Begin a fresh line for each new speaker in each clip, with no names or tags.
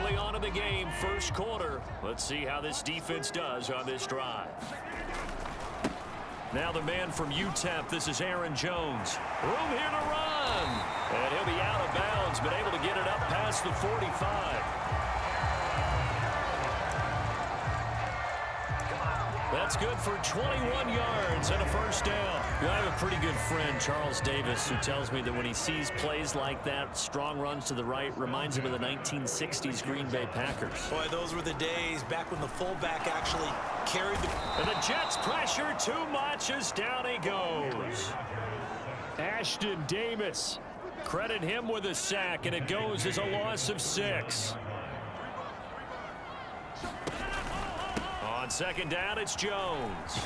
Early on in the game, first quarter. Let's see how this defense does on this drive. Now the man from UTEP, this is Aaron Jones. Room here to run. And he'll be out of bounds, but able to get it up past the 45. That's good for 21 yards and a first down. I have a pretty good friend, Charles Davis, who tells me that when he sees plays like that, strong runs to the right, reminds him of the 1960s Green Bay Packers.
Boy, those were the days back when the fullback actually carried the...
And the Jets pressure too much as down he goes. Ashton Davis. Credit him with a sack, and it goes as a loss of 6. On second down, it's Jones.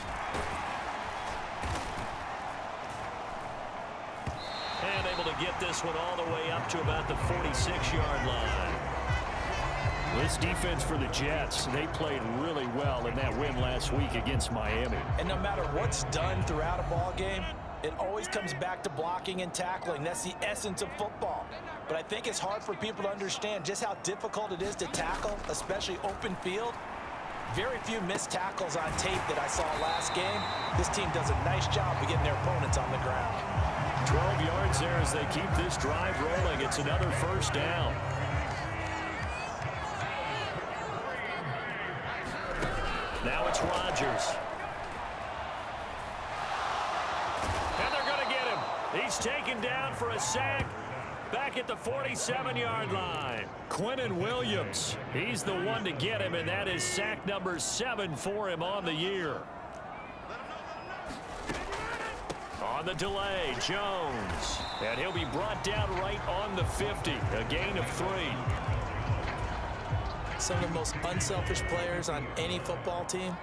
And able to get this one all the way up to about the 46-yard line. This defense for the Jets, they played really well in that win last week against Miami.
And no matter what's done throughout a ball game, it always comes back to blocking and tackling. That's the essence of football. But I think it's hard for people to understand just how difficult it is to tackle, especially open field. Very few missed tackles on tape that I saw last game. This team does a nice job of getting their opponents on the ground.
12 yards there as they keep this drive rolling. It's another first down. Now it's Rodgers. And they're going to get him. He's taken down for a sack. Back at the 47-yard line. Quinnen Williams. He's the one to get him, and that is sack number 7 for him on the year. On the delay, Jones. And he'll be brought down right on the 50. A gain of 3.
Some of the most unselfish players on any football team,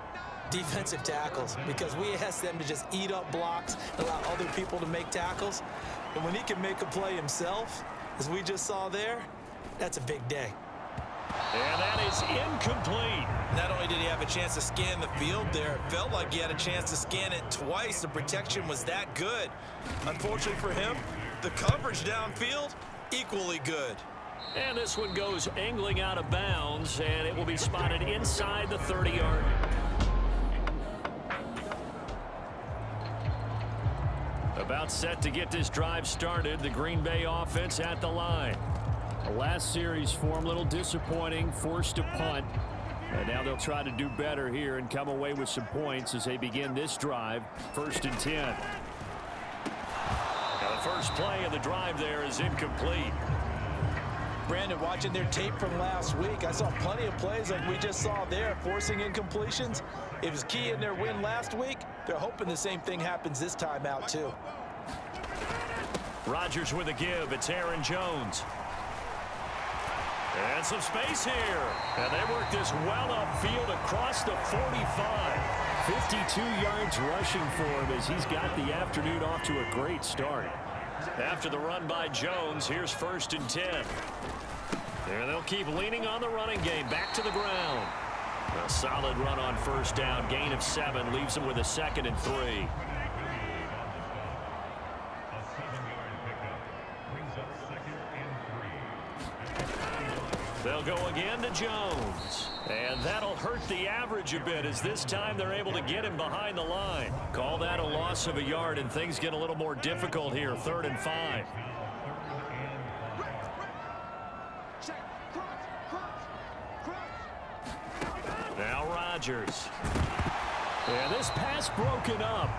defensive tackles, because we ask them to just eat up blocks, allow other people to make tackles. And when he can make a play himself, as we just saw there, that's a big day.
And that is incomplete.
Not only did he have a chance to scan the field there, it felt like he had a chance to scan it twice. The protection was that good. Unfortunately for him, the coverage downfield, equally good.
And this one goes angling out of bounds, and it will be spotted inside the 30-yard. About set to get this drive started. The Green Bay offense at the line. The last series for him, a little disappointing, forced to punt. And now they'll try to do better here and come away with some points as they begin this drive. 1st and 10. Now the first play of the drive there is incomplete.
Brandon, watching their tape from last week, I saw plenty of plays like we just saw there, forcing incompletions. It was key in their win last week. They're hoping the same thing happens this time out, too.
Rodgers with a give. It's Aaron Jones. And some space here. And they work this well upfield across the 45. 52 yards rushing for him as he's got the afternoon off to a great start. After the run by Jones, here's 1st and 10. And they'll keep leaning on the running game. Back to the ground. A solid run on 1st down. Gain of 7 leaves him with a 2nd and 3. They'll go again to Jones. And that'll hurt the average a bit as this time they're able to get him behind the line. Call that a loss of a yard, and things get a little more difficult here. 3rd and 5. Now Rodgers. And this pass broken up.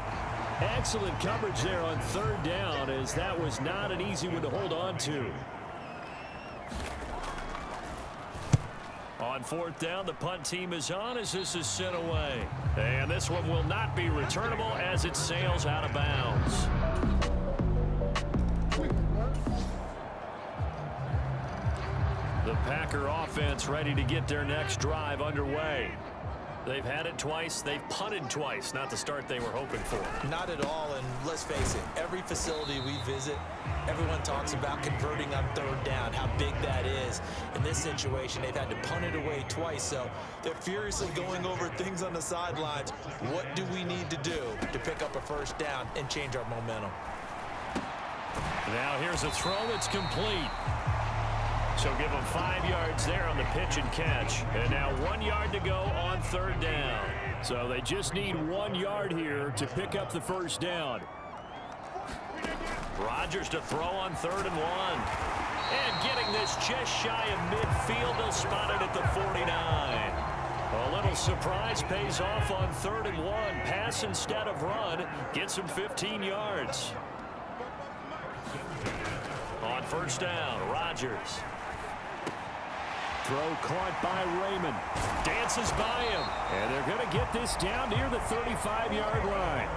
Excellent coverage there on 3rd down, as that was not an easy one to hold on to. On 4th down, the punt team is on as this is sent away. And this one will not be returnable as it sails out of bounds. The Packer offense ready to get their next drive underway. They've had it twice. They've punted twice. Not the start they were hoping for.
Not at all, and let's face it, every facility we visit, everyone talks about converting on 3rd down, how big that is. In this situation, they've had to punt it away twice, so they're furiously going over things on the sidelines. What do we need to do to pick up a 1st down and change our momentum?
Now here's a throw that's complete. So give them 5 yards there on the pitch and catch. And now 1 yard to go on third down. So they just need 1 yard here to pick up the first down. Rodgers to throw on 3rd and 1. And getting this just shy of midfield. They'll spot it at the 49. A little surprise pays off on 3rd and 1. Pass instead of run. Gets him 15 yards. On first down, Rodgers. Throw caught by Raymond. Dances by him. And they're going to get this down near the 35-yard line.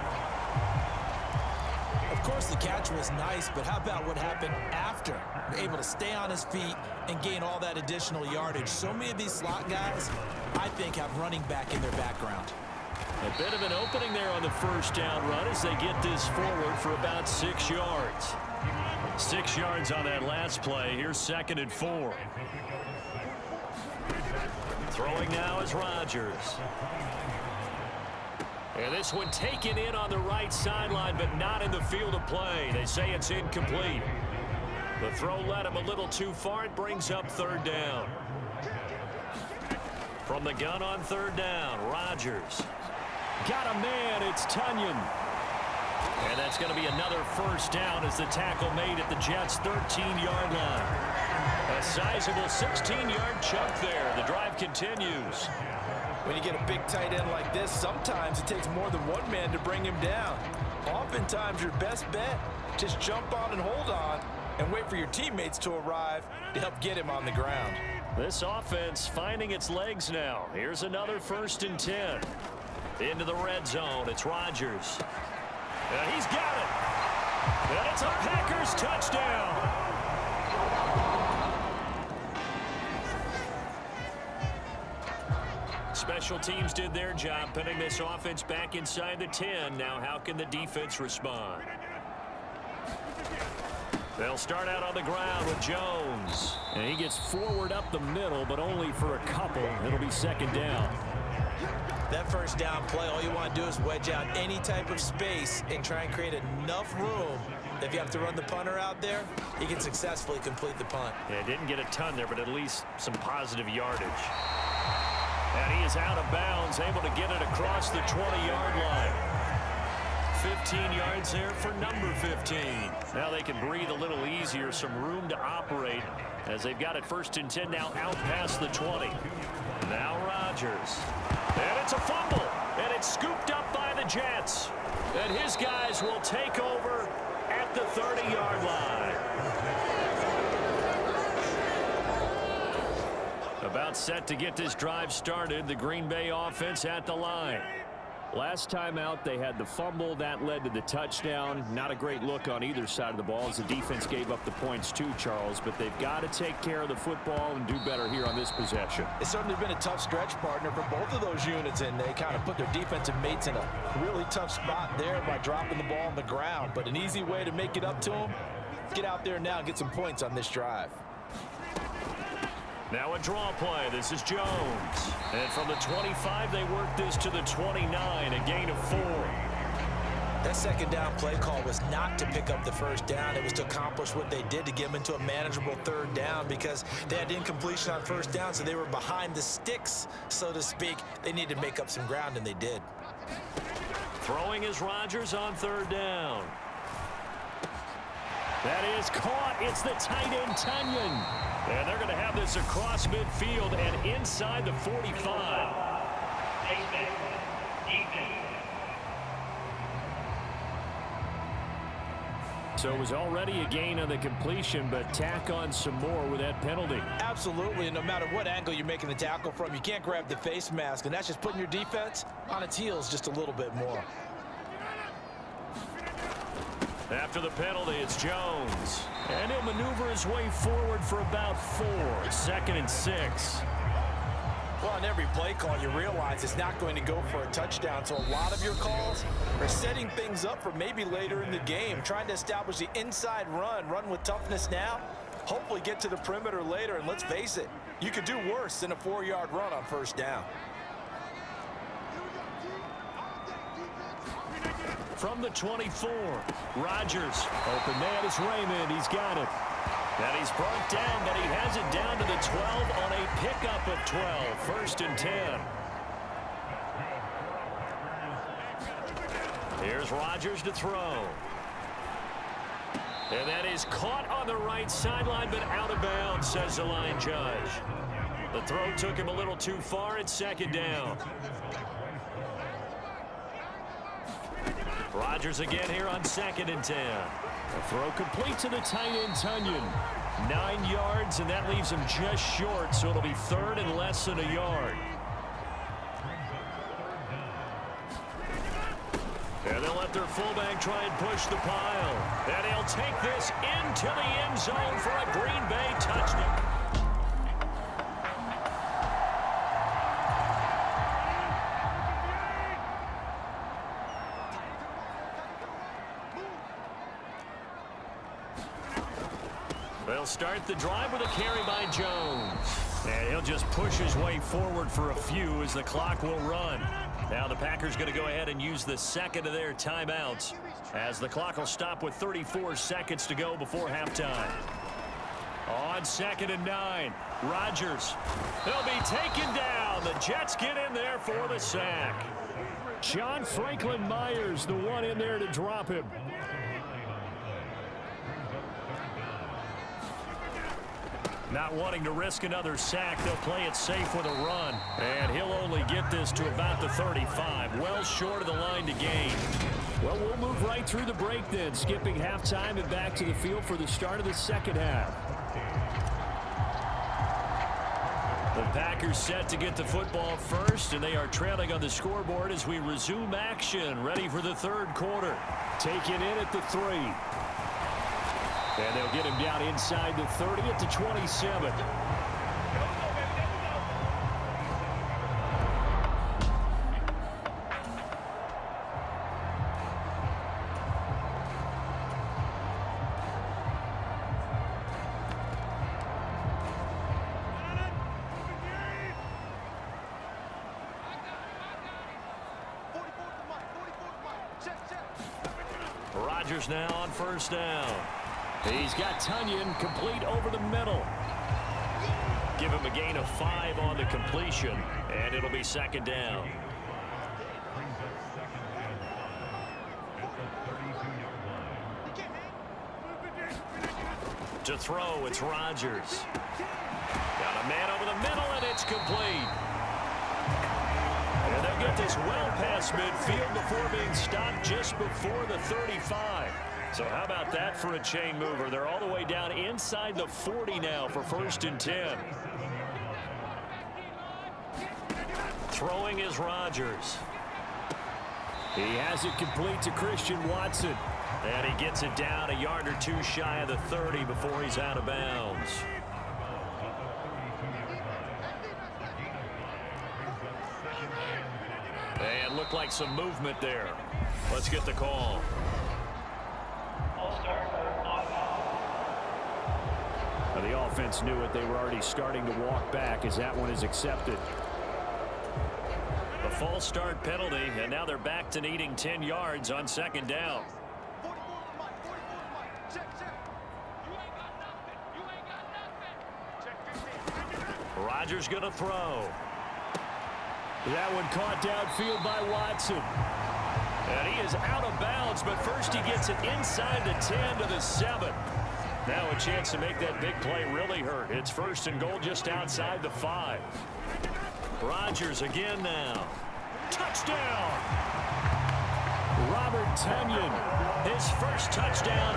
Of course, the catch was nice, but how about what happened after? Able to stay on his feet and gain all that additional yardage. So many of these slot guys, I think, have running back in their background.
A bit of an opening there on the first down run as they get this forward for about 6 yards. 6 yards on that last play. Here's 2nd and 4. Throwing now is Rodgers. And this one taken in on the right sideline, but not in the field of play. They say it's incomplete. The throw led him a little too far. It brings up 3rd down. From the gun on 3rd down, Rodgers. Got a man, it's Tunyon. And that's going to be another first down as the tackle made at the Jets' 13-yard line. A sizable 16-yard chunk there. The drive continues.
When you get a big tight end like this, sometimes it takes more than one man to bring him down. Oftentimes, your best bet, just jump on and hold on and wait for your teammates to arrive to help get him on the ground.
This offense finding its legs now. Here's another 1st and 10. Into the red zone. It's Rodgers. And he's got it. And it's a Packers touchdown. Special teams did their job putting this offense back inside the 10. Now how can the defense respond? They'll start out on the ground with Jones. And he gets forward up the middle, but only for a couple. It'll be 2nd down.
That first down play, all you want to do is wedge out any type of space and try and create enough room. If you have to run the punter out there, he can successfully complete the punt.
Yeah, didn't get a ton there, but at least some positive yardage. And he is out of bounds, able to get it across the 20-yard line. 15 yards there for number 15. Now they can breathe a little easier, some room to operate as they've got it 1st and 10 now out past the 20. Now Rodgers. And it's a fumble. And it's scooped up by the Jets. And his guys will take over at the 30-yard line. About set to get this drive started. The Green Bay offense at the line. Last time out, they had the fumble. That led to the touchdown. Not a great look on either side of the ball as the defense gave up the points too, Charles. But they've got to take care of the football and do better here on this possession.
It's certainly been a tough stretch, partner, for both of those units, and they kind of put their defensive mates in a really tough spot there by dropping the ball on the ground. But an easy way to make it up to them, get out there now and get some points on this drive.
Now a draw play. This is Jones. And from the 25, they work this to the 29, a gain of 4.
That 2nd down play call was not to pick up the first down. It was to accomplish what they did to get them into a manageable 3rd down because they had incompletion on 1st down, so they were behind the sticks, so to speak. They needed to make up some ground, and they did.
Throwing is Rodgers on 3rd down. That is caught. It's the tight end, Tunyon. And they're going to have this across midfield and inside the 45. So it was already a gain on the completion, but tack on some more with that penalty.
Absolutely, and no matter what angle you're making the tackle from, you can't grab the face mask, and that's just putting your defense on its heels just a little bit more.
After the penalty, it's Jones. And he'll maneuver his way forward for about 4. 2nd and 6.
Well, on every play call, you realize it's not going to go for a touchdown. So a lot of your calls are setting things up for maybe later in the game, trying to establish the inside run with toughness now, hopefully get to the perimeter later. And let's face it, you could do worse than a 4-yard run on 1st down. From the 24, Rodgers. Open man is Raymond. He's got it.
And he's brought down, but he has it down to the 12 on a pickup of 12. 1st and 10. Here's Rodgers to throw. And that is caught on the right sideline, but out of bounds, says the line judge. The throw took him a little too far. It's 2nd down. Rodgers again here on 2nd and 10. A throw complete to the tight end, Tunyon. 9 yards, and that leaves him just short, so it'll be 3rd and less than a yard. And they'll let their fullback try and push the pile. And he'll take this into the end zone for a Green Bay touchdown. They'll start the drive with a carry by Jones. And he'll just push his way forward for a few as the clock will run. Now the Packers going to go ahead and use the 2nd of their timeouts as the clock will stop with 34 seconds to go before halftime. On 2nd and 9, Rodgers. He'll be taken down. The Jets get in there for the sack. John Franklin Myers, the one in there to drop him. Not wanting to risk another sack, they'll play it safe with a run. And he'll only get this to about the 35, well short of the line to gain. Well, we'll move right through the break then, skipping halftime and back to the field for the start of the 2nd half. The Packers set to get the football first, and they are trailing on the scoreboard as we resume action, ready for the 3rd quarter. Taken in at the 3. And they'll get him down inside the 30 at the 27. Rodgers now on 1st down. He's got Tunyon complete over the middle. Give him a gain of 5 on the completion, and it'll be 2nd down. To throw, it's Rodgers. Got a man over the middle, and it's complete. And they'll get this well past midfield before being stopped just before the 35. So how about that for a chain mover? They're all the way down inside the 40 now for 1st and 10. Throwing is Rodgers. He has it complete to Christian Watson. And he gets it down a yard or 2 shy of the 30 before he's out of bounds. And looked like some movement there. Let's get the call. The offense knew it. They were already starting to walk back as that one is accepted. A false start penalty, and now they're back to needing 10 yards on 2nd down. Rodgers going to throw. That one caught downfield by Watson. And he is out of bounds, but first he gets it inside the 10 to the 7. Now a chance to make that big play really hurt. It's 1st and goal just outside the 5. Rodgers again now. Touchdown! Robert Tunyon, his first touchdown.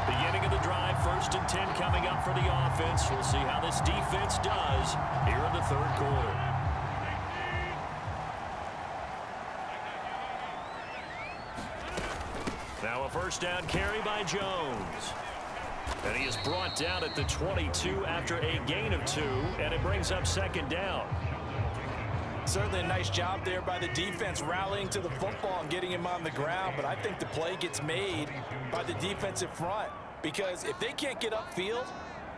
Beginning of the drive, 1st and 10 coming up for the offense. We'll see how this defense does here in the 3rd quarter. Now a 1st down carry by Jones. And he is brought down at the 22 after a gain of 2, and it brings up 2nd down.
Certainly a nice job there by the defense rallying to the football and getting him on the ground, but I think the play gets made by the defensive front because if they can't get upfield,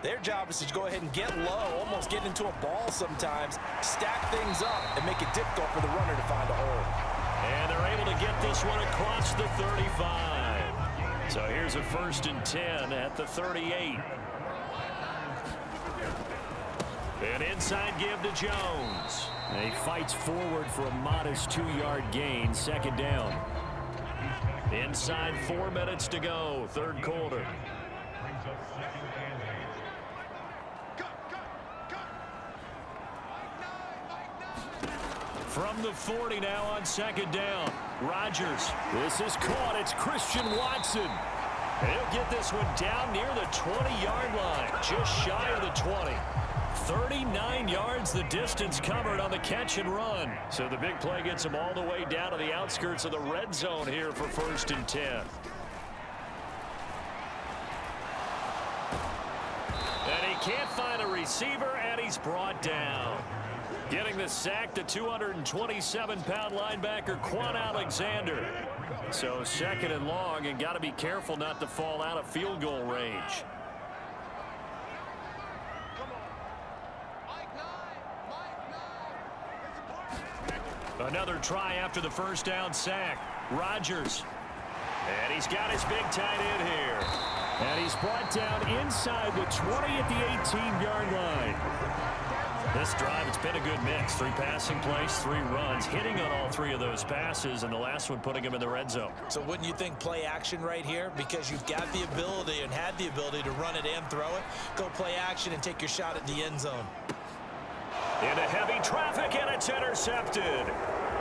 their job is to go ahead and get low, almost get into a ball sometimes, stack things up, and make it difficult for the runner to find a hole.
And they're able to get this one across the 35. So here's a 1st and 10 at the 38. An inside give to Jones. And he fights forward for a modest 2-yard gain. 2nd down. Inside 4 minutes to go. 3rd quarter. From the 40 now on 2nd down. Rodgers. This is caught. It's Christian Watson. He'll get this one down near the 20-yard line. Just shy of the 20. 39 yards the distance covered on the catch and run. So the big play gets him all the way down to the outskirts of the red zone here for 1st and 10. And he can't find a receiver, and he's brought down. Getting the sack, the 227-pound linebacker, Quan Alexander. So 2nd and long, and got to be careful not to fall out of field goal range. Another try after the 1st down sack. Rodgers. And he's got his big tight end here. And he's brought down inside the 20 at the 18-yard line. This drive, it's been a good mix. 3 passing plays, 3 runs, hitting on all 3 of those passes, and the last one putting him in the red zone.
So wouldn't you think play action right here? Because you've got the ability and had the ability to run it and throw it. Go play action and take your shot at the end zone.
Into heavy traffic, and it's intercepted.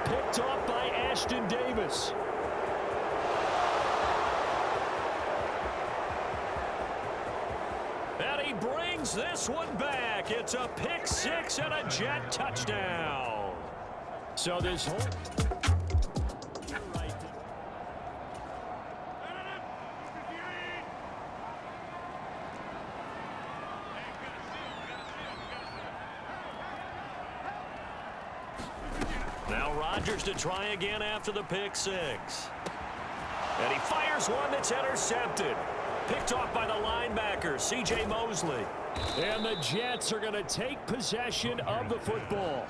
Picked off by Ashton Davis. And he brings this one back. It's a pick 6 and a Jet touchdown. So this whole... Now Rodgers to try again after the pick 6. And he fires one that's intercepted. Picked off by the linebacker, C.J. Mosley. And the Jets are going to take possession of the football.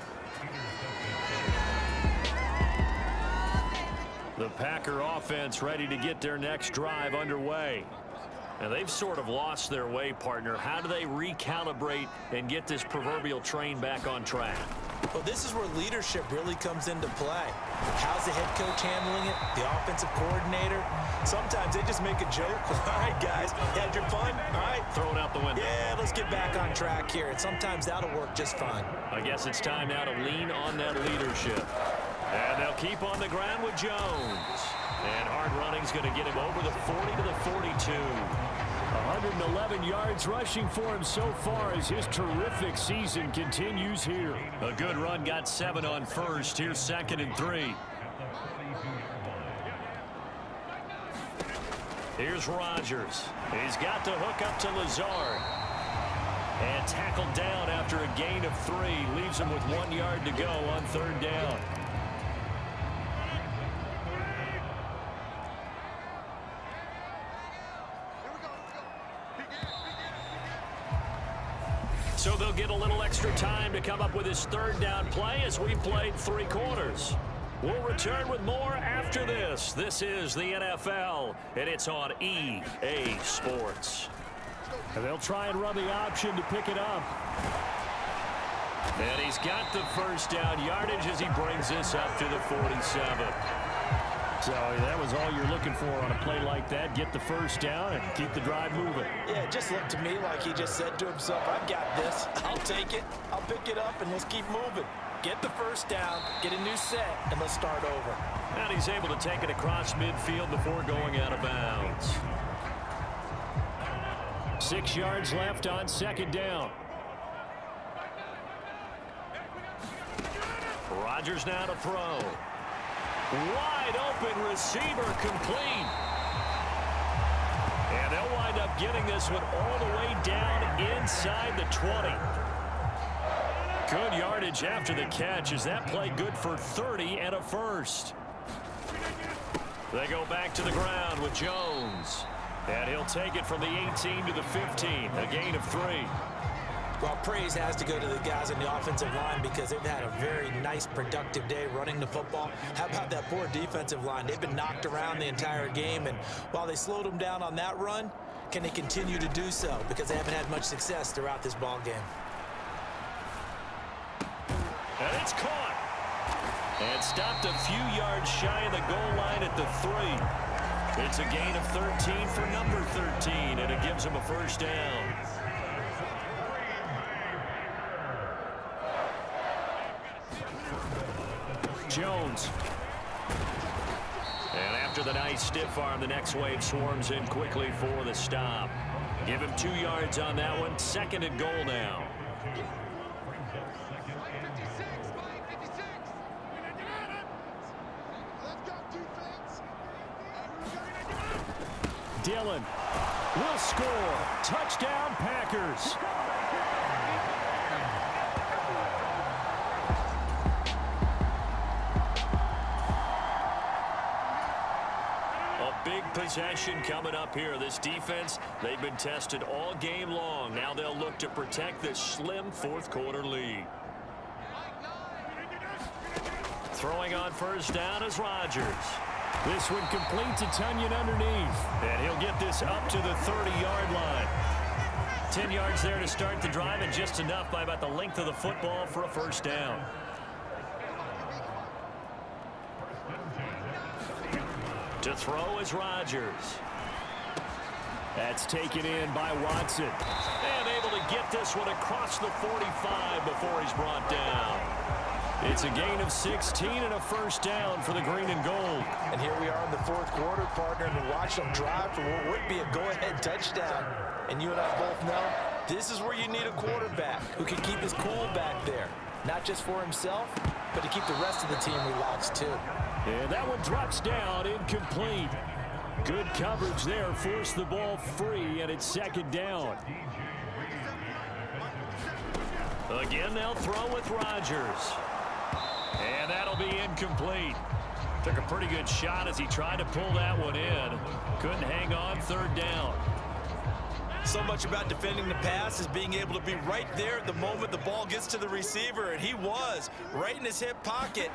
The Packer offense ready to get their next drive underway. And they've sort of lost their way, partner. How do they recalibrate and get this proverbial train back on track?
Well, this is where leadership really comes into play. How's the head coach handling it? The offensive coordinator? Sometimes they just make a joke. All right, guys, had your fun? All right.
Throw it out the window.
Yeah, let's get back on track here. And sometimes that'll work just fine.
I guess it's time now to lean on that leadership. And they'll keep on the ground with Jones. And hard running's going to get him over the 40 to the 42. 111 yards rushing for him so far as his terrific season continues here. A good run, got 7 on 1st. Here's 2nd and 3. Here's Rodgers. He's got the hook up to Lazard. And tackled down after a gain of 3. Leaves him with 1 yard to go on 3rd down. So they'll get a little extra time to come up with his 3rd down play as we've played 3 quarters. We'll return with more after this. This is the NFL, and it's on EA Sports. And they'll try and run the option to pick it up. And he's got the 1st down yardage as he brings this up to the 47. So that was all you're looking for on a play like that. Get the 1st down and keep the drive moving.
Yeah, it just looked to me like he just said to himself, I've got this. I'll take it. I'll pick it up, and let's keep moving. Get the 1st down, get a new set, and let's start over.
And he's able to take it across midfield before going out of bounds. 6 yards left on 2nd down. Rodgers now to throw. Wide open receiver complete. And they'll wind up getting this one all the way down inside the 20. Good yardage after the catch. Is that play good for 30 and a 1st? They go back to the ground with Jones. And he'll take it from the 18 to the 15. A gain of 3.
Well, praise has to go to the guys on the offensive line because they've had a very nice, productive day running the football. How about that poor defensive line? They've been knocked around the entire game, and while they slowed them down on that run, can they continue to do so? Because they haven't had much success throughout this ball game.
And it's caught. And stopped a few yards shy of the goal line at the 3. It's a gain of 13 for number 13, and it gives him a first down. Jones. And after the nice stiff arm, the next wave swarms in quickly for the stop. Give him 2 yards on that one. 2nd and goal now. Dillon will score. Touchdown, Packers. Big possession coming up here. This defense, they've been tested all game long. Now they'll look to protect this slim 4th quarter lead. Throwing on first down is Rodgers. This one complete to Tunyon underneath. And he'll get this up to the 30-yard line. 10 yards there to start the drive, and just enough by about the length of the football for a first down. To throw is Rodgers. That's taken in by Watson. And able to get this one across the 45 before he's brought down. It's a gain of 16 and a first down for the green and gold.
And here we are in the 4th quarter, partner, and watch them drive for what would be a go-ahead touchdown. And you and I both know this is where you need a quarterback who can keep his cool back there. Not just for himself, but to keep the rest of the team relaxed too.
And that one drops down, incomplete. Good coverage there, forced the ball free, and it's 2nd down. Again, they'll throw with Rodgers. And that'll be incomplete. Took a pretty good shot as he tried to pull that one in. Couldn't hang on, 3rd down.
So much about defending the pass is being able to be right there at the moment the ball gets to the receiver, and he was right in his hip pocket.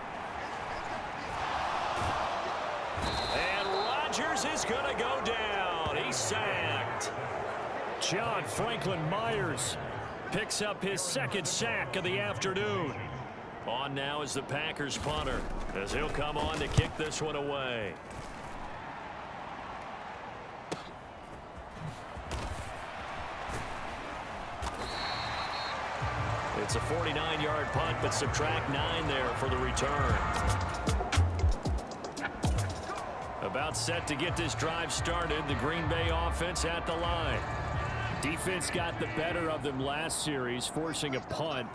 And Rodgers is going to go down. He's sacked. John Franklin Myers picks up his 2nd sack of the afternoon. On now is the Packers punter, as he'll come on to kick this one away. It's a 49-yard punt, but subtract 9 there for the return. About set to get this drive started. The Green Bay offense at the line. Defense got the better of them last series, forcing a punt.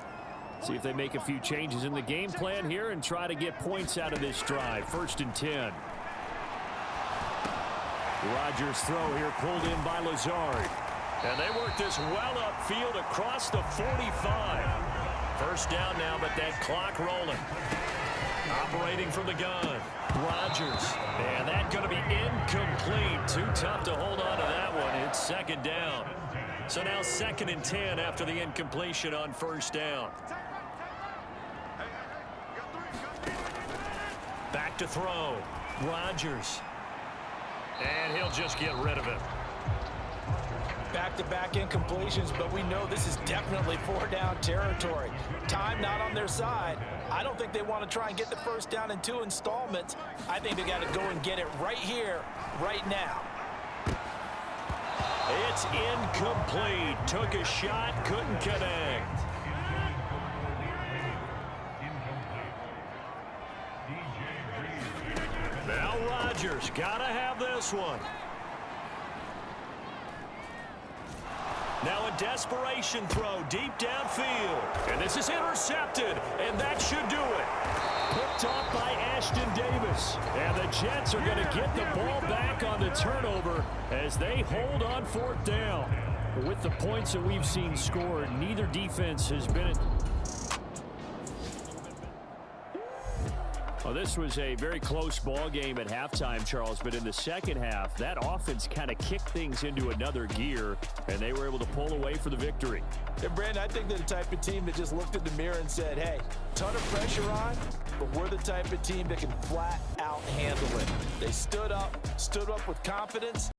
See if they make a few changes in the game plan here and try to get points out of this drive. 1st and 10. Rodgers' throw here pulled in by Lazard. And they work this well upfield across the 45. First down now, but that clock rolling. Operating from the gun. Rodgers. And that's going to be incomplete. Too tough to hold on to that one. It's 2nd down. So now 2nd and 10 after the incompletion on first down. Back to throw. Rodgers. And he'll just get rid of it.
Back-to-back incompletions, but we know this is definitely 4-down territory. Time not on their side. I don't think they want to try and get the first down in 2 installments. I think they got to go and get it right here, right now.
It's incomplete. Took a shot, couldn't connect. Now Rodgers got to have this one. Now a desperation throw deep downfield. And this is intercepted, and that should do it. Picked off by Ashton Davis. And the Jets are going to get the ball back on the turnover as they hold on 4th down. With the points that we've seen scored, neither defense has been Well, this was a very close ball game at halftime, Charles, but in the second half, that offense kind of kicked things into another gear, and they were able to pull away for the victory.
And Brandon, I think they're the type of team that just looked in the mirror and said, hey, ton of pressure on, but we're the type of team that can flat out handle it. They stood up with confidence.